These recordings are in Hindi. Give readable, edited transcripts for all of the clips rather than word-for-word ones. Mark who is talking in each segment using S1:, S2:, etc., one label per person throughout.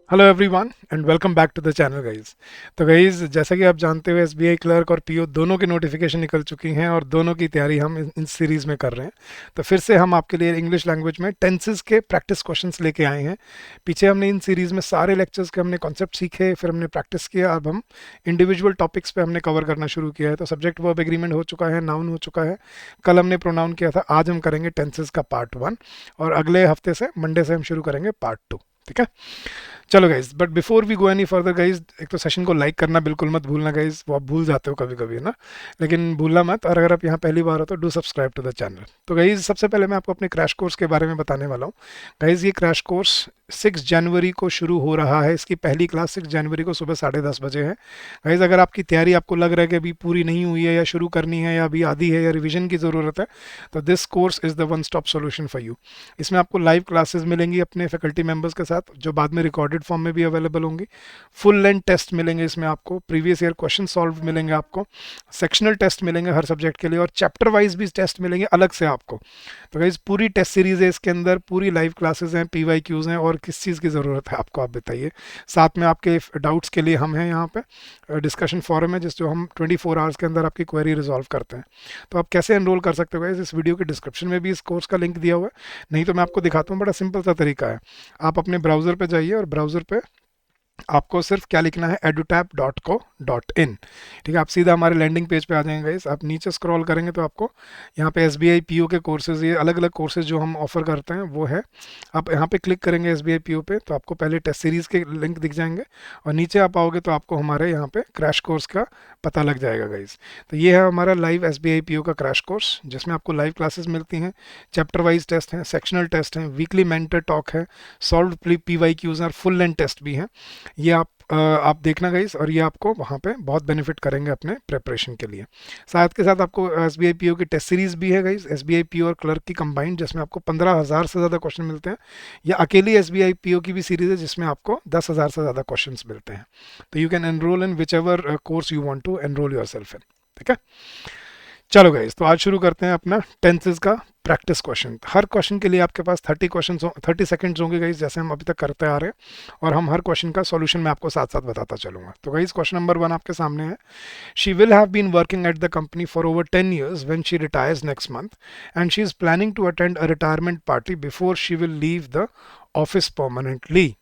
S1: Hello everyone and welcome back to the channel guys. तो गाइस, जैसा कि आप जानते हो एसबीआई क्लर्क और पीओ दोनों की नोटिफिकेशन निकल चुकी हैं और दोनों की तैयारी हम इन सीरीज़ में कर रहे हैं। तो फिर से हम आपके लिए इंग्लिश लैंग्वेज में टेंसेस के प्रैक्टिस क्वेश्चंस लेके आए हैं। पीछे हमने इन सीरीज़ में सारे लेक्चर्स के हमने कॉन्सेप्ट सीखे, फिर हमने प्रैक्टिस किया। अब हम इंडिविजुअल टॉपिक्स पे हमने कवर करना शुरू किया है। तो सब्जेक्ट वर्ब एग्रीमेंट हो चुका है, नाउन हो चुका है, कल हमने प्रोनाउन किया था। आज हम करेंगे टेंसेस का पार्ट 1 और अगले हफ्ते से मंडे से हम शुरू करेंगे पार्ट 2। ठीक है, चलो guys, but before we go any further guys, एक तो सेशन को लाइक करना बिल्कुल मत भूलना गाइज, वो आप भूल जाते हो कभी कभी, है ना। लेकिन भूलना मत। और अगर आप यहाँ पहली बार हो तो do subscribe to the channel. तो गाइज, सबसे पहले मैं आपको अपने क्रैश कोर्स के बारे में बताने वाला हूँ। गाइज, ये क्रैश कोर्स 6 जनवरी को शुरू हो रहा है। इसकी पहली क्लास 6 जनवरी को सुबह 10:30 बजे है। गाइज, अगर आपकी तैयारी आपको लग रहा है कि अभी पूरी नहीं हुई है या शुरू करनी है या अभी आधी है या रिविजन की ज़रूरत है, तो this course is the one stop solution for you. इसमें आपको लाइव क्लासेस मिलेंगी अपने फैकल्टी मेंबर्स के साथ, जो बाद में रिकॉर्डेड फॉर्म में भी अवेलेबल होंगी। फुल लेंथ टेस्ट मिलेंगे इसमें आपको, प्रीवियस ईयर क्वेश्चन सॉल्व मिलेंगे आपको, सेक्शनल टेस्ट मिलेंगे हर सब्जेक्ट के लिए, और चैप्टर वाइज भी टेस्ट मिलेंगे अलग से आपको। तो गाइज, पूरी टेस्ट सीरीज है इसके अंदर, पूरी लाइव क्लासेस हैं, पीवाई क्यूज हैं, और किस चीज़ की ज़रूरत है आपको, आप बताइए। साथ में आपके डाउट्स के लिए हम हैं यहाँ पे, डिस्कशन फोरम है जिस जो हम 24 आवर्स के अंदर आपकी क्वेरी रिजॉल्व करते हैं। तो आप कैसे एनरोल कर सकते हो गाइज, इस वीडियो के डिस्क्रिप्शन में भी इस कोर्स का लिंक दिया हुआ है। नहीं तो मैं आपको दिखाता हूँ, बड़ा सिंपल सा तरीका है। आप अपने ब्राउज़र पे जाइए और ब्राउज़र पे आपको सिर्फ क्या लिखना है, edutap.co.in। ठीक है, आप सीधा हमारे लैंडिंग पेज पे आ जाएंगे गाइस। आप नीचे स्क्रॉल करेंगे तो आपको यहाँ पे S B I P O के कोर्सेज, ये अलग अलग कोर्सेज जो हम ऑफर करते हैं वो है। आप यहाँ पे क्लिक करेंगे S B I P O पे, तो आपको पहले टेस्ट सीरीज़ के लिंक दिख जाएंगे, और नीचे आप आओगे तो आपको हमारे यहाँ पे क्रैश कोर्स का पता लग जाएगा गाइस। तो ये है हमारा live S B I P O का क्रैश कोर्स, जिसमें आपको लाइव क्लासेस मिलती हैं, चैप्टर वाइज टेस्ट हैं, सेक्शनल टेस्ट हैं, वीकली मेंटर टॉक है, सॉल्व पी वाई क्यूज और फुल लेंथ टेस्ट भी हैं। ये आप देखना गाइस, और ये आपको वहाँ पे बहुत बेनिफिट करेंगे अपने प्रिपरेशन के लिए। साथ के साथ आपको S B I P O की टेस्ट सीरीज भी है guys, S B I P O और क्लर्क की कंबाइंड, जिसमें आपको 15,000 से ज़्यादा क्वेश्चन मिलते हैं। या अकेली S B I P O की भी सीरीज है जिसमें आपको 10,000 से ज़्यादा क्वेश्चन मिलते हैं। तो you can enroll in whichever course you want to enroll yourself in. ठीक है, चलो गाइज, तो आज शुरू करते हैं अपना टेंसेज का प्रैक्टिस क्वेश्चन। हर क्वेश्चन के लिए आपके पास 30 सेकंड्स होंगे गाइज, जैसे हम अभी तक करते आ रहे हैं, और हम हर क्वेश्चन का सॉल्यूशन मैं आपको साथ साथ बताता चलूंगा। तो गाइज, क्वेश्चन नंबर 1 आपके सामने है। She will have been working at the company for over 10 years when she retires next month, and she is planning to attend a retirement party before she will leave the office permanently.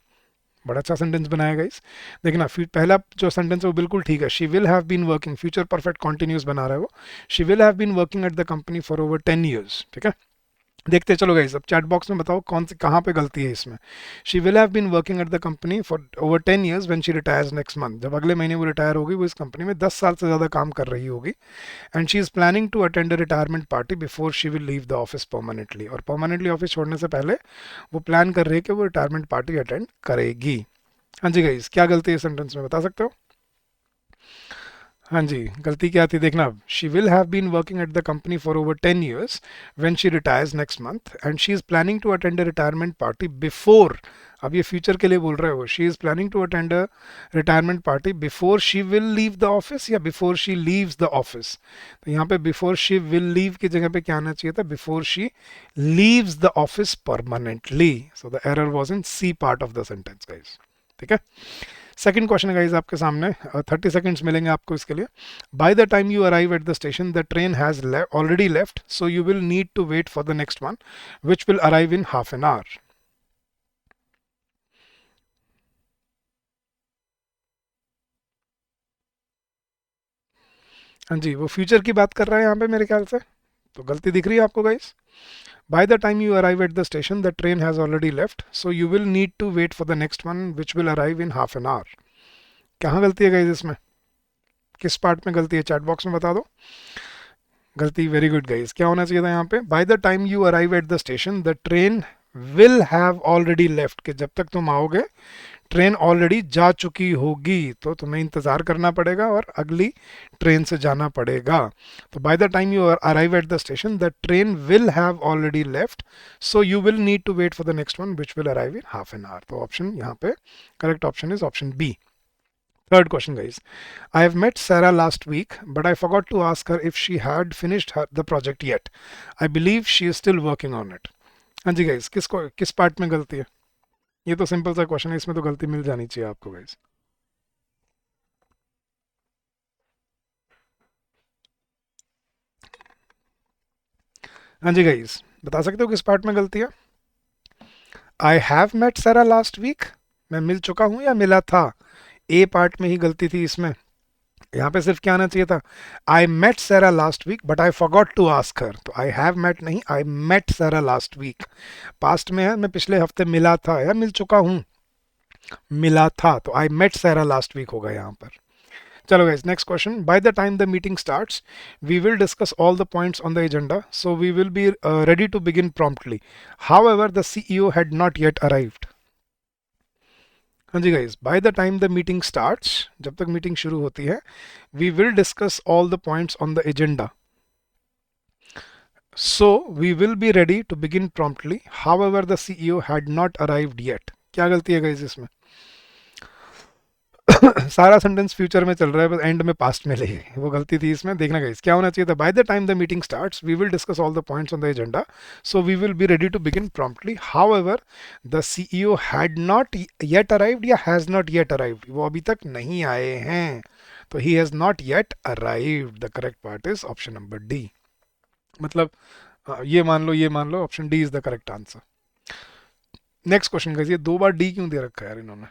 S1: बड़ा अच्छा सेंटेंस बनाया गाइस। देखना, पहला जो सेंटेंस है वो बिल्कुल ठीक है। She will have been working, future perfect continuous बना रहा है वो। She will have been working at the company for over 10 years। ठीक है, देखते चलो गाइस। अब चैट बॉक्स में बताओ कौन सी कहाँ पे गलती है इसमें। She will have been working at the company for over 10 years when she retires next month. जब अगले महीने वो रिटायर होगी, वो इस कंपनी में 10 साल से ज़्यादा काम कर रही होगी। And she is planning to attend a retirement party before she will leave the office permanently. और परमानेंटली ऑफिस छोड़ने से पहले वो प्लान कर रही है कि वो रिटायरमेंट पार्टी अटेंड करेगी। हाँ जी गाइस, क्या गलती है सेंटेंस में, बता सकते हो? हाँ जी, गलती क्या थी देखना। She will have been working at the company for over 10 years when she retires next month, and she is planning to attend a retirement party before. अब ये फ्यूचर के लिए बोल रहे हो। She is planning to attend a retirement party before she will leave the office या before she leaves the office. तो यहाँ पे बिफोर शी विल लीव की जगह पे क्या आना चाहिए था, before she leaves the office permanently. So the error was in C part of the sentence guys. ठीक है, सेकंड क्वेश्चन है गाइस आपके सामने। 30 सेकंड्स मिलेंगे आपको इसके लिए। By the time you arrive at the station the train has already left, so you will need to wait for the next one which will arrive in half an hour. हाँ जी, वो फ्यूचर की बात कर रहा है यहाँ पे मेरे ख्याल से। तो गलती दिख रही है आपको guys. By the time you arrive at the station the train has already left, so you will need to wait for the next one which will arrive in half an hour. कहाँ गलती है गाइस इसमें, किस पार्ट में गलती है, चैट बॉक्स में बता दो। गलती, वेरी गुड गाइस। क्या होना चाहिए था यहाँ पे, bye the time you arrive at the station the train will have already left, कि जब तक तुम आओगे ट्रेन ऑलरेडी जा चुकी होगी, तो तुम्हें इंतज़ार करना पड़ेगा और अगली ट्रेन से जाना पड़ेगा। तो by the time you arrive at the station the train will have already left, so you will need to wait for the next one which will arrive in half an hour. तो ऑप्शन यहाँ पे correct option is option B. Third question, guys. I have met Sarah last week, but I forgot to ask her if she had finished the project yet. I believe she is still working on it. हाँ जी गाइस, किस पार्ट में गलती है? ये तो सिंपल सा क्वेश्चन है, इसमें तो गलती मिल जानी चाहिए आपको गाइस। हाँ जी गाइस, बता सकते हो किस पार्ट में गलती है? I have met Sara last week, मैं मिल चुका हूँ या मिला था? ए पार्ट में ही गलती थी इसमें। यहाँ पे सिर्फ क्या आना चाहिए था, I met Sara last week but I forgot to ask her. तो आई हैव मेट नहीं, I met Sara last week. Past में है, मैं पिछले हफ्ते मिला था या मिल चुका हूँ, मिला था, तो आई मेट सैरा लास्ट वीक होगा यहाँ पर। चलो guys, next question. By the time the meeting starts, we will discuss all the points on the agenda, so we will be ready to begin promptly. However, the CEO had not yet arrived. हाँ जी guys, by the time the meeting starts, जब तक मीटिंग शुरू होती है, we will discuss all the points on the agenda. So we will be ready to begin promptly. However, the CEO had not arrived yet. क्या गलती है guys इसमें? सारा सेंटेंस फ्यूचर में चल रहा है, बस एंड में पास्ट में ले गए, वो गलती थी इसमें। देखना गाइस, क्या होना चाहिए था, by the time the meeting starts we will discuss all the points on the agenda, so we will be ready to begin promptly. However the CEO had not yet arrived या हैज नॉट येट अराइव्ड, वो अभी तक नहीं आए हैं, तो he has not yet arrived. The correct part is option number D. मतलब ये मान लो, ये मान लो, option D is the correct answer. Next question guys, ये दो बार डी क्यों दे रखा है यार इन्होंने?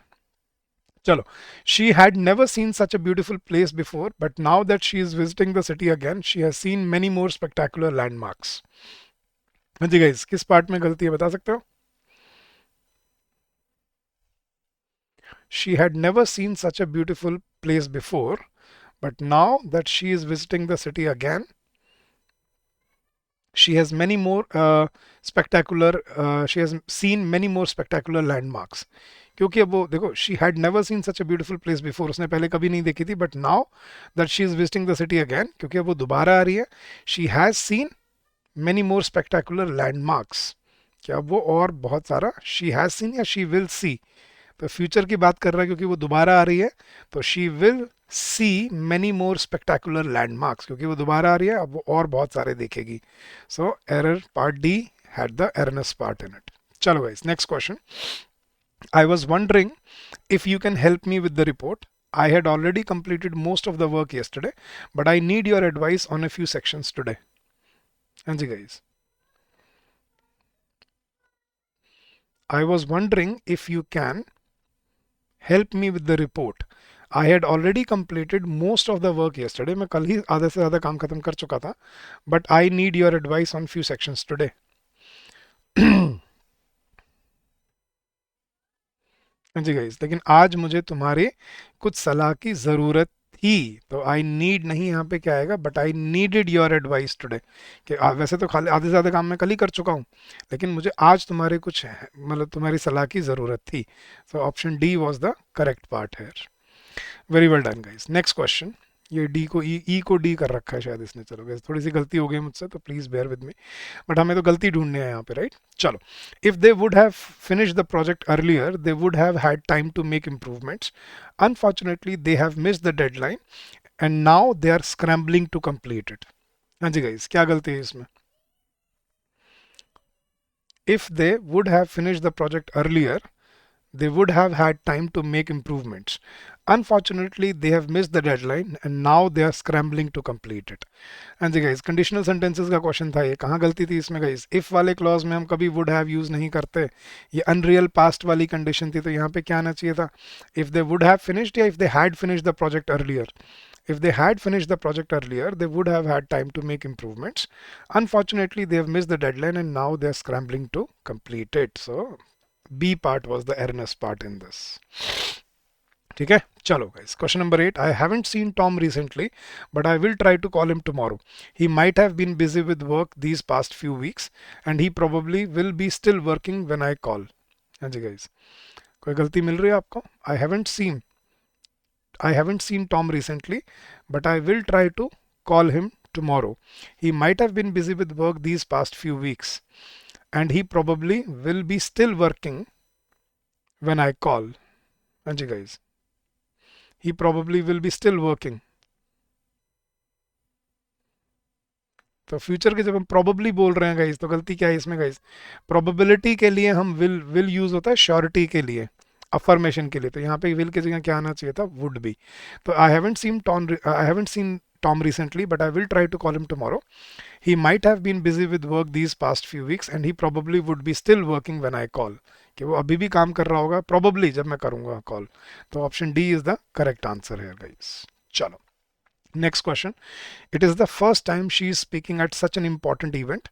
S1: चलो, she had never seen such a beautiful place before but now that she is visiting the city again she has seen many more spectacular landmarks. हाँ जी गाइस, किस पार्ट में गलती है बता सकते हो? She had never seen such a beautiful place before but now that she is visiting the city again she has many more spectacular she has seen many more spectacular landmarks। क्योंकि अब वो देखो, she had never seen such a beautiful place before, उसने पहले कभी नहीं देखी थी, but now that she is visiting the city again, क्योंकि अब वो दोबारा आ रही है, she has seen many more spectacular landmarks. क्या वो और बहुत सारा, शी हैज सीन या शी विल सी, तो फ्यूचर की बात कर रहा है क्योंकि वो दोबारा आ रही है, तो she will see many more spectacular landmarks, क्योंकि वो दोबारा आ रही है, अब वो और बहुत सारे देखेगी। So error part D had the erroneous part in it. चलो guys, next question. I was wondering if you can help me with the report. I had already completed most of the work yesterday, but I need your advice on a few sections today. हाँ जी guys. I was wondering if you can help me with the report. I had already completed most of the work yesterday. मैं कल ही आधे से ज़्यादा काम खत्म कर चुका था, but I need your advice on few sections today. हाँ जी गाइस, लेकिन आज मुझे तुम्हारे कुछ सलाह की ज़रूरत थी, तो आई नीड नहीं, यहाँ पे क्या आएगा, but I needed your advice today, कि वैसे तो खाली आधे से ज़्यादा काम मैं कल ही कर चुका हूँ, लेकिन मुझे आज तुम्हारे कुछ मतलब तुम्हारी सलाह की ज़रूरत थी। So option D was the correct part है। Very well done guys. Next question. ये डी को ई को डी कर रखा है शायद इसने, चलो गाइस थोड़ी सी गलती हो गई मुझसे, तो please bear with me, but हमें तो गलती ढूंढने हैं यहाँ पे, राइट? चलो, if they would have finished the project earlier they would have had time to make improvements, unfortunately they have missed the deadline and now they are scrambling to complete it. हाँ जी गाइस, क्या गलती है इसमें? If they would have finished the project earlier they would have had time to make improvements. Unfortunately, they have missed the deadline and now they are scrambling to complete it. हाँ जी गाइस, कंडीशनल सेंटेंसेस का क्वेश्चन था ये, कहाँ गलती थी इसमें गाइस? इफ वाले क्लॉज में हम कभी वुड हैव यूज नहीं करते, ये अनरियल पास्ट वाली कंडीशन थी, तो यहाँ पे क्या आना चाहिए था? If they would have finished या if they had finished the project earlier. If they had finished the project earlier, they would have had time to make improvements. Unfortunately, they have missed the deadline and now they are scrambling to complete it. So B part was the earnest part in this. ठीक है, चलो guys, question number 8. I haven't seen Tom recently, but I will try to call him tomorrow. He might have been busy with work these past few weeks and he probably will be still working when I call. हाँ जी guys, कोई गलती मिल रही है आपको? I haven't seen Tom recently, but I will try to call him tomorrow. He might have been busy with work these past few weeks and he probably will be still working when I call. हाँ जी guys, he probably will be still working. तो फ्यूचर के जब हम probably बोल रहे हैं गाइस, तो गलती क्या है इसमें गाइस? probability के लिए हम will यूज होता है श्योरिटी के लिए, अफर्मेशन के लिए, तो यहाँ पे will की जगह क्या आना चाहिए था? would be. तो I haven't seen Tom recently, but I will try to call him tomorrow. He might have been busy with work these past few weeks and he probably would be still working when I call. कि वो अभी भी काम कर रहा होगा probably जब मैं करूंगा कॉल. तो option D is the correct answer है गाइस. चलो, next question. It is the first time she is speaking at such an important event,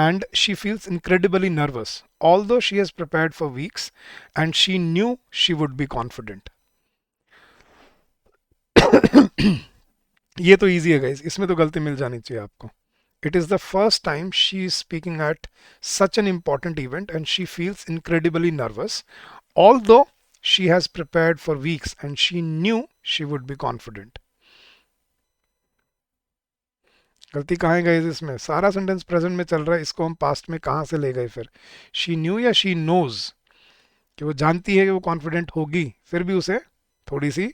S1: and she feels incredibly nervous, although she has prepared for weeks and she knew she would be confident. ये तो इजी है गाइस, इसमें तो गलती मिल जानी चाहिए आपको. It is the first time she is speaking at such an important event and she feels incredibly nervous, although she has prepared for weeks and she knew she would be confident. गलती कहाँ है गाइस? इसमें सारा सेंटेंस प्रेजेंट में चल रहा है, इसको हम पास्ट में कहाँ से ले गए फिर? शी न्यू या शी नोज? कि वो जानती है कि वो कॉन्फिडेंट होगी, फिर भी उसे थोड़ी सी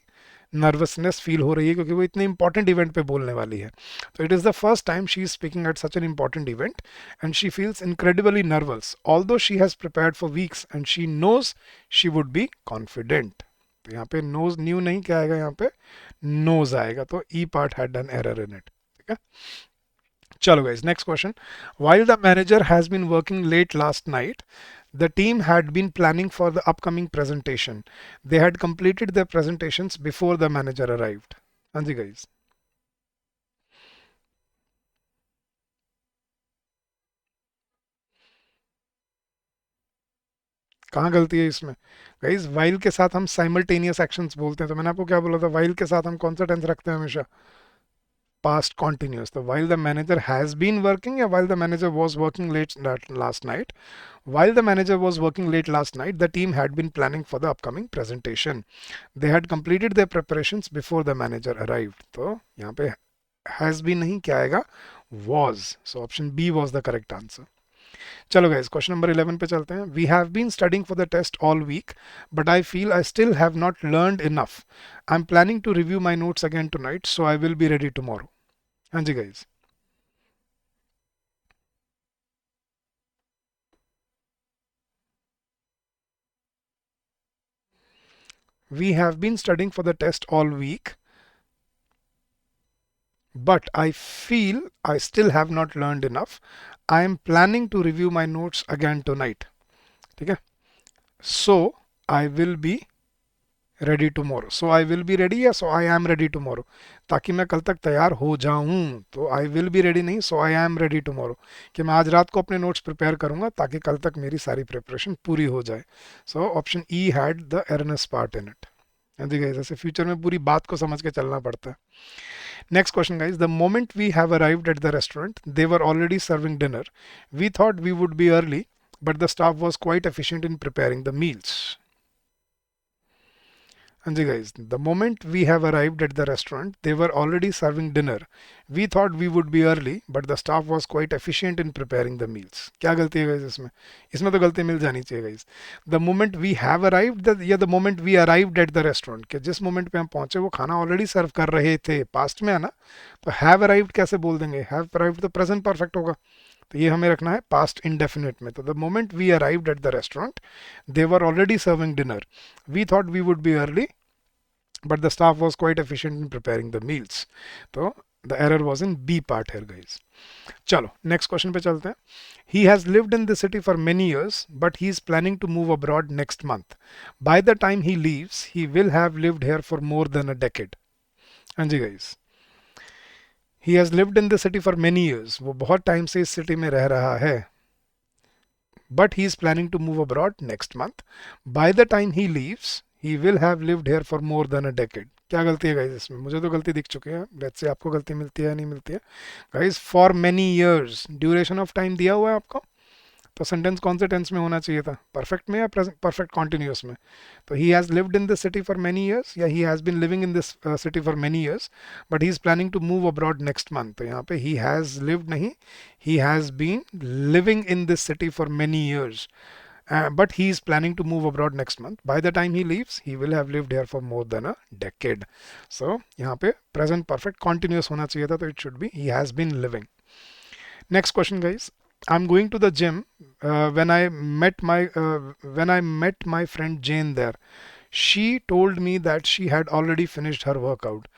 S1: नर्वसनेस फील हो रही है क्योंकि वो इतने इंपॉर्टेंट इवेंट पे बोलने वाली है. तो it is the first time she is speaking at such an important event and she feels incredibly nervous although she has prepared for weeks and she knows she would be confident. तो यहाँ पे नोज न्यू नहीं, क्या आएगा यहाँ पे? नोज आएगा. तो E part had an error in it. ठीक है, चलो guys, next question. While the manager has been working late last night, the team had been planning for the upcoming presentation. They had completed their presentations before the manager arrived. हाँ जी guys. कहाँ गलती है इसमें गाइस? while के साथ हम simultaneous actions बोलते हैं, तो मैंने आपको क्या बोला था? while के साथ हम कौन सा टेंस रखते हैं हमेशा? Past continuous. So while the manager has been working, or while the manager was working late last night, while the manager was working late last night, the team had been planning for the upcoming presentation. They had completed their preparations before the manager arrived. तो यहाँ पे has been नहीं, क्या आएगा? Was. So option B was the correct answer. चलो guys, question number 11 पे चलते हैं. We have been studying for the test all week, but I feel I still have not learned enough. I'm planning to review my notes again tonight, so I will be ready tomorrow. हाँ जी guys. We have been studying for the test all week, but I feel I still have not learned enough. I am planning to review my notes again tonight. ठीक है, so I will be ready tomorrow. So I will be ready या so I am ready tomorrow, ताकि मैं कल तक तैयार हो जाऊं. तो I will be ready नहीं, so I am ready tomorrow, कि मैं आज रात को अपने नोट्स प्रिपेयर करूंगा ताकि कल तक मेरी सारी प्रिपरेशन पूरी हो जाए. So option E had the erroneous part in it. जी गाइस, ऐसे फ्यूचर में पूरी बात को समझ के चलना पड़ता है. Next question guys. The moment we have arrived at the restaurant, they were already serving dinner. We thought we would be early, but the staff was quite efficient in preparing the meals. And guys, the moment we have arrived at the restaurant, they were already serving dinner. We thought we would be early, but the staff was quite efficient in preparing the meals. क्या गलती है guys इसमें? इसमें तो गलती मिल जानी चाहिए guys. The moment we have arrived, या the moment we arrived at the restaurant, कि जिस moment पे हम पहुंचे वो खाना already सर्व कर रहे थे, past में है ना, तो have arrived कैसे बोल देंगे? have arrived तो present perfect होगा, तो ये हमें रखना है past indefinite में. तो the moment we arrived at the restaurant, they were already serving dinner. We thought we would be early, but the staff was quite efficient in preparing the meals. तो the error was in B part here guys. चलो next question पे चलते हैं. He has lived in the city for many years, but he is planning to move abroad next month. By the time he leaves, he will have lived here for more than a decade. हाँ जी guys. He has lived in the city for many years. वो बहुत टाइम से इस सिटी में रह रहा है. But he is planning to move abroad next month. By the time he leaves, he will have lived here for more than a decade. क्या गलती है गाइस इसमें? मुझे तो गलती दिख चुकी है. लेट्स से आपको गलती मिलती है या नहीं मिलती है guys? For many years, duration of time दिया हुआ है आपको, तो सेंटेंस कौन से टेंस में होना चाहिए था? परफेक्ट में या परफेक्ट कॉन्टिन्यूस में? तो he has lived in this city for many years, या he has been living in this city for many years, but he is planning to move abroad next month. तो यहाँ पे ही हैज़ लिव्ड नहीं, he has been living in this city for many years but he is planning to move abroad next month. By the time he leaves, he will have lived here for more than a decade. So यहाँ पे present perfect continuous होना चाहिए था, तो it should be he has been living. Next question, guys. I'm going to the gym when I met my friend Jane there. She told me that she had already finished her workout.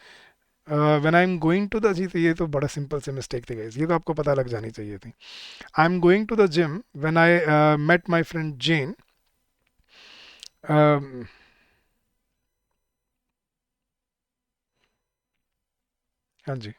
S1: When I'm going to the जी, तो ये तो बड़ा सिंपल से मिस्टेक थी गाइस, ये तो आपको पता लग जानी चाहिए थी. I'm going to the gym when I met my friend Jane. Um, हाँ जी.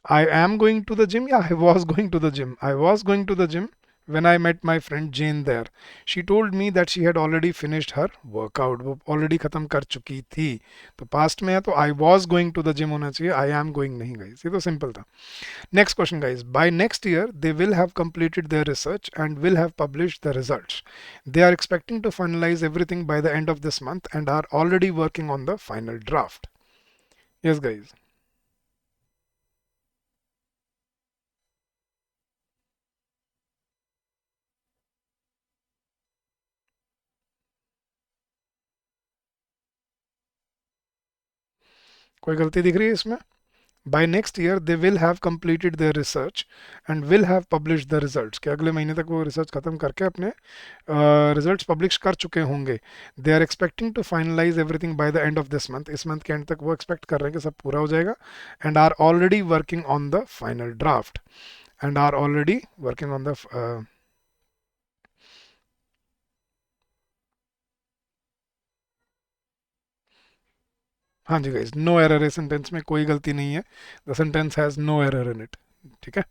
S1: I am going to the gym. Yeah, I was going to the gym. I was going to the gym when I met my friend Jane there. She told me that she had already finished her workout. वो already खत्म कर चुकी थी. तो past में है तो I was going to the gym होना चाहिए. I am going नहीं guys. ये तो simple था. Next question, guys. By next year, they will have completed their research and will have published the results. They are expecting to finalize everything by the end of this month and are already working on the final draft. Yes, guys. कोई गलती दिख रही है इसमें? By next year they will have completed their research and will have published the results. कि अगले महीने तक वो रिसर्च खत्म करके अपने रिजल्ट्स पब्लिश कर चुके होंगे. They are expecting to finalise everything by the end of this month. इस मंथ के एंड तक वो एक्सपेक्ट कर रहे हैं कि सब पूरा हो जाएगा. And are already working on the final draft. And are already working on the हाँ जी गाइज, नो एरर है सेंटेंस में, कोई गलती नहीं है. The sentence has no error in it. ठीक है.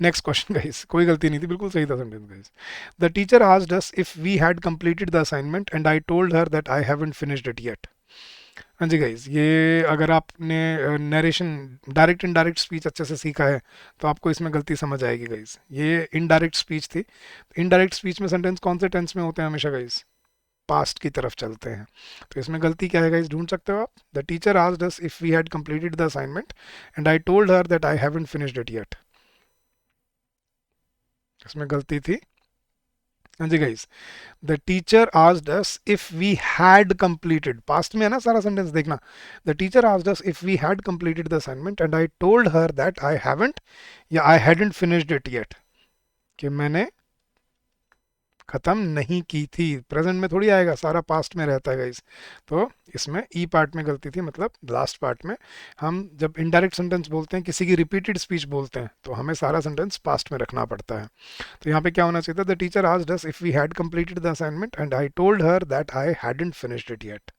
S1: नेक्स्ट क्वेश्चन गाइस, कोई गलती नहीं थी, बिल्कुल सही था sentence guys. The teacher asked us if we had completed the assignment and I told her that I haven't finished it yet. हाँ जी गाइज, ये अगर आपने नरेशन डायरेक्ट इनडायरेक्ट स्पीच अच्छे से सीखा है तो आपको इसमें गलती समझ आएगी गाइज. ये इनडायरेक्ट स्पीच थी. इनडायरेक्ट स्पीच में सेंटेंस कौन से टेंस में होते हैं हमेशा गाइज? पास्ट की तरफ चलते हैं. तो इसमें गलती क्या है गाइस, ढूंढ सकते हो आप. The teacher asked us if we had completed the assignment and I told her that I haven't finished it yet. इसमें गलती थी. हाँ जी guys, the teacher asked us if we had completed, past में है ना सारा सेंटेंस, देखना. The teacher asked us if we had completed the assignment and I told her that I haven't या I hadn't finished it yet, कि मैंने खत्म नहीं की थी. प्रेजेंट में थोड़ी आएगा, सारा पास्ट में रहता है गाइस. तो इसमें ई पार्ट में गलती थी, मतलब लास्ट पार्ट में. हम जब इनडायरेक्ट सेंटेंस बोलते हैं, किसी की रिपीटेड स्पीच बोलते हैं, तो हमें सारा सेंटेंस पास्ट में रखना पड़ता है. तो यहाँ पे क्या होना चाहिए था? The teacher asked us if we had completed the assignment and I told her that I hadn't finished it yet.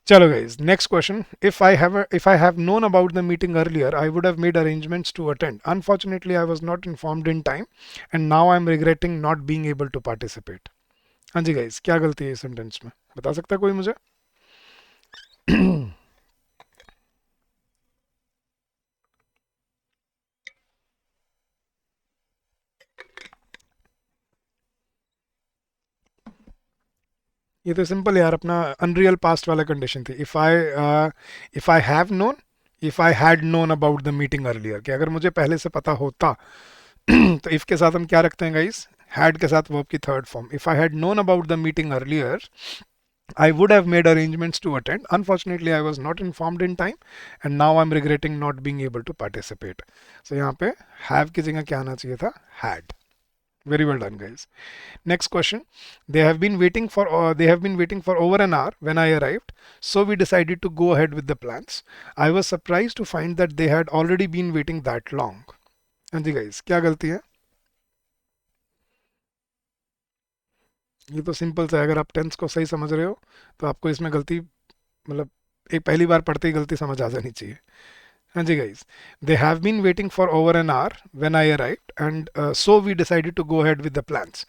S1: चलो guys, next question. If I have known about the meeting earlier, I would have made arrangements to attend. Unfortunately, I was not informed in time, and now I'm regretting not being able to participate. हाँ जी guys, क्या गलती है इस सेंटेंस में, बता सकता है कोई मुझे? ये तो सिंपल यार, अपना अनरियल पास्ट वाला कंडीशन थी. If I have known, if I had known about the meeting earlier, कि अगर मुझे पहले से पता होता. तो इफ के साथ हम क्या रखते हैं गाइस? हैड के साथ वर्ब की third form. If I had known about the meeting earlier, I would have made arrangements to attend. Unfortunately, I was not informed in time, and now I'm regretting not being able to participate. So यहाँ पे have की जगह क्या आना चाहिए था? Had. Very well done, guys. Next question. They have been waiting for over an hour when I arrived, so we decided to go ahead with the plans. I was surprised to find that they had already been waiting that long. हाँ जी guys, क्या गलती है? ये तो सिंपल सा है, अगर आप टेंस को सही समझ रहे हो तो आपको इसमें गलती, मतलब एक पहली बार पढ़ते ही गलती समझ आ जानी चाहिए. हाँ जी guys, they have been waiting for over an hour when I arrived and so we decided to go ahead with the plans.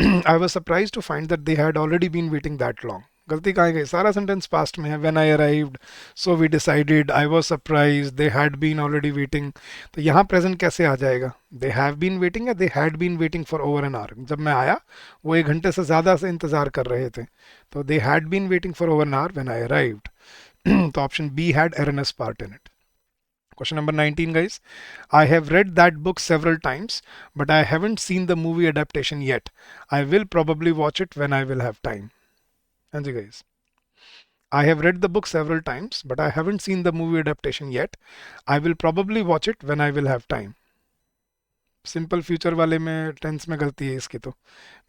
S1: I was surprised to find that they had already been waiting that long. गलती कहाँ गई? सारा सेंटेंस पास्ट में है. When I arrived, so we decided, I was surprised, they had been already waiting. तो यहाँ प्रेजेंट कैसे आ जाएगा? दे हैव बीन वेटिंग या they had been waiting for over an hour. जब मैं आया वो 1 घंटे से ज़्यादा से इंतज़ार कर रहे थे. तो they had been waiting for over an hour when I arrived. तो option B had erroneous part in it. Question number 19, guys. I have read that book several times, but I haven't seen the movie adaptation yet. I will probably watch it when I will have time. हाँ जी guys. I have read the book several times, but I haven't seen the movie adaptation yet. I will probably watch it when I will have time. Simple future वाले में टेंस में गलती है इसकी, तो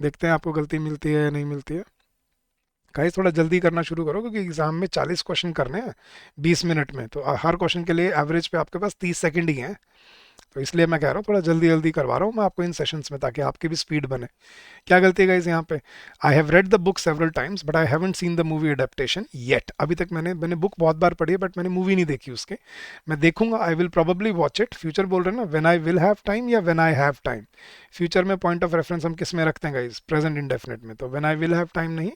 S1: देखते हैं आपको गलती मिलती है या नहीं मिलती है। गाइस थोड़ा जल्दी करना शुरू करो क्योंकि एग्जाम में 40 क्वेश्चन करने हैं 20 मिनट में, तो हर क्वेश्चन के लिए एवरेज पे आपके पास 30 सेकंड ही हैं। तो इसलिए मैं कह रहा हूँ थोड़ा जल्दी जल्दी करवा रहा हूँ मैं आपको इन सेशंस में, ताकि आपकी भी स्पीड बने। क्या गलती है गाइस यहाँ पे? I have read the book several times but I haven't seen the movie adaptation yet. अभी तक मैंने बुक बहुत बार पढ़ी है बट मैंने मूवी नहीं देखी उसके। मैं देखूंगा, I will probably watch it. Future बोल रहे हैं ना, when I will have time या when I have time. Future में पॉइंट ऑफ रेफरेंस हम किस में रखते हैं गाइस? प्रेजेंट इंडेफिनिट में। तो when I will have time नहीं,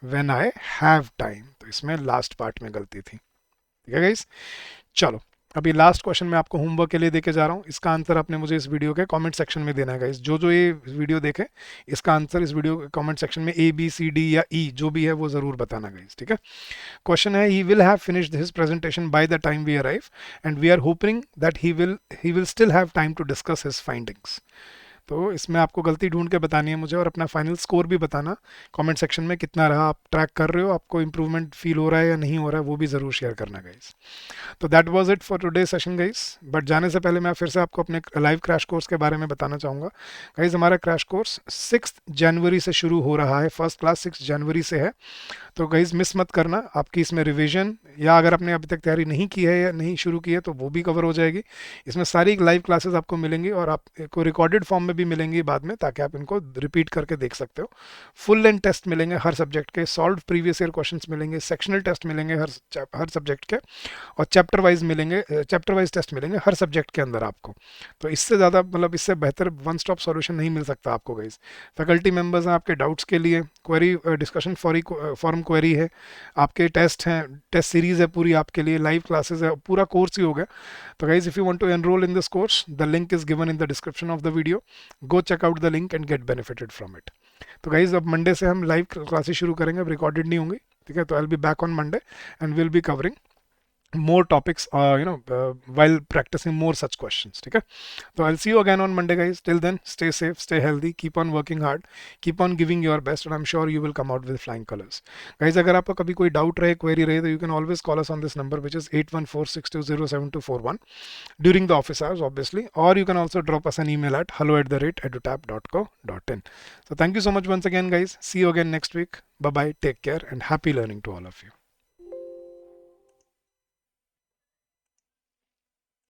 S1: व्हेन आई हैव टाइम। तो इसमें लास्ट पार्ट में गलती थी। ठीक है गाइस, चलो अभी लास्ट क्वेश्चन मैं आपको होमवर्क के लिए देके जा रहा हूँ। इसका आंसर आपने मुझे इस वीडियो के कमेंट सेक्शन में देना है गाइस। जो जो ये वीडियो देखे इसका आंसर इस वीडियो के कमेंट सेक्शन में A B C D या E जो भी है वो ज़रूर बताना गाइस, ठीक है। क्वेश्चन है, he will have finished his presentation by the time we arrive and we are hoping that he will still have time to discuss his findings. तो इसमें आपको गलती ढूंढ के बतानी है मुझे, और अपना फाइनल स्कोर भी बताना कमेंट सेक्शन में कितना रहा, आप ट्रैक कर रहे हो, आपको इंप्रूवमेंट फील हो रहा है या नहीं हो रहा है, वो भी ज़रूर शेयर करना गाइस। तो that was it for today session guys. But जाने से पहले मैं फिर से आपको अपने लाइव क्रैश कोर्स के बारे में बताना चाहूँगा गाइस। हमारा क्रैश कोर्स 6 जनवरी से शुरू हो रहा है, फर्स्ट क्लास 6 जनवरी से है। तो गाइस मिस मत करना, आपकी इसमें रिवीजन या अगर आपने अभी तक तैयारी नहीं की है या नहीं शुरू की है तो वो भी कवर हो जाएगी। इसमें सारी लाइव क्लासेस आपको मिलेंगी और आपको रिकॉर्डेड फॉर्म में भी मिलेंगी बाद में, ताकि आप इनको रिपीट करके देख सकते हो। फुल लेंथ टेस्ट मिलेंगे हर सब्जेक्ट के, सॉल्व प्रीवियस ईयर क्वेश्चंस मिलेंगे, सेक्शनल टेस्ट मिलेंगे हर सब्जेक्ट के, और चैप्टर वाइज मिलेंगे, चैप्टर वाइज टेस्ट मिलेंगे हर सब्जेक्ट के अंदर आपको। तो इससे ज़्यादा मतलब इससे बेहतर वन स्टॉप सॉल्यूशन नहीं मिल सकता आपको गाइस। फैकल्टी मेंबर्स हैं आपके डाउट्स के लिए, क्वेरी डिस्कशन फॉरम क्वेरी है, आपके टेस्ट हैं, टेस्ट सीरीज है पूरी आपके लिए, लाइव क्लासेस है, पूरा कोर्स ही हो गया। तो guys if you want to enroll in this course, the link is given in the description of the video. Go check out the link and get benefited from it. तो गाइज अब मंडे से हम लाइव क्लासेस शुरू करेंगे, अब रिकॉर्डेड नहीं होंगी, ठीक है। तो I will be back on Monday and will be covering more topics while practicing more such questions, ठीक है। तो I'll see you again on Monday guys. Till then, stay safe, stay healthy, keep on working hard, keep on giving your best, and I'm sure you will come out with flying colors guys। अगर आपका कभी कोई डाउट रहे, क्वेरी रहे, तो you can always call us on this number which is 8146207241 during the office hours obviously, or you can also drop us an email at hello@edutap.co.in. So thank you so much once again guys, see you again next week, bye bye, take care and happy learning to all of you.